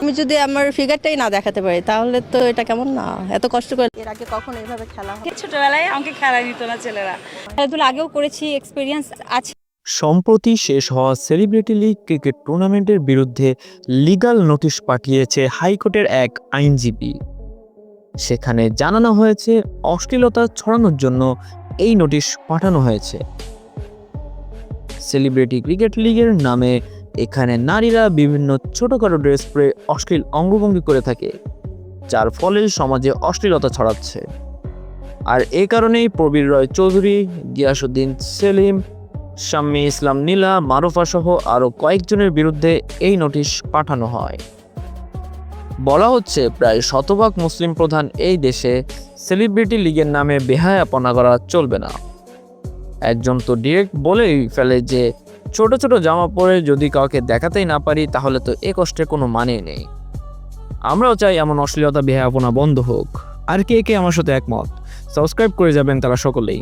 আমি যদি আমার ফিগারটাই না দেখাতে পারি তাহলে তো এটা কেমন না, এত কষ্ট করে এর আগে কখনো এভাবে খেলা হয়? ছোটবেলায় আমাকে খেলা নিত না ছেলেরা। খেলাধুলা আগেও করেছি, এক্সপিরিয়েন্স আছে। সম্প্রতি শেষ হওয়া সেলিব্রিটি লিগ ক্রিকেট টুর্নামেন্টের বিরুদ্ধে লিগ্যাল নোটিশ পাঠিয়েছে হাইকোর্টের এক আইনজীবী। সেখানে জানানো হয়েছে অশ্লীলতা ছড়ানোর জন্য এই নোটিশ পাঠানো হয়েছে। সেলিব্রিটি ক্রিকেট লিগের নামে এখানে নারীরা বিভিন্ন ছোটখাটো ড্রেস পরে অশ্লীল অঙ্গভঙ্গি করে থাকে, যার ফলে সমাজে অশ্লীলতা ছড়াচ্ছে। আর এ কারণেই প্রবীর রয় চৌধুরী, গিয়াসউদ্দিন সেলিম, শাম্মী ইসলাম নীলা, মারুফা সহ আরও কয়েকজনের বিরুদ্ধে এই নোটিশ পাঠানো হয়। বলা হচ্ছে প্রায় শতভাগ মুসলিম প্রধান এই দেশে সেলিব্রিটি লিগের নামে বেহায়াপনা করা চলবে না। একজন তো ডিরেক্ট বলেই ফেলে যে ছোট ছোট জামা পরে যদি কাউকে দেখাতেই না পারি তাহলে তো এ কষ্টের কোনো মানে নেই। আমরাও চাই এমন অশ্লীলতা বেহায়াপনা বন্ধ হোক। আর কে কে আমার সাথে একমত সাবস্ক্রাইব করে যাবেন তারা সকলেই।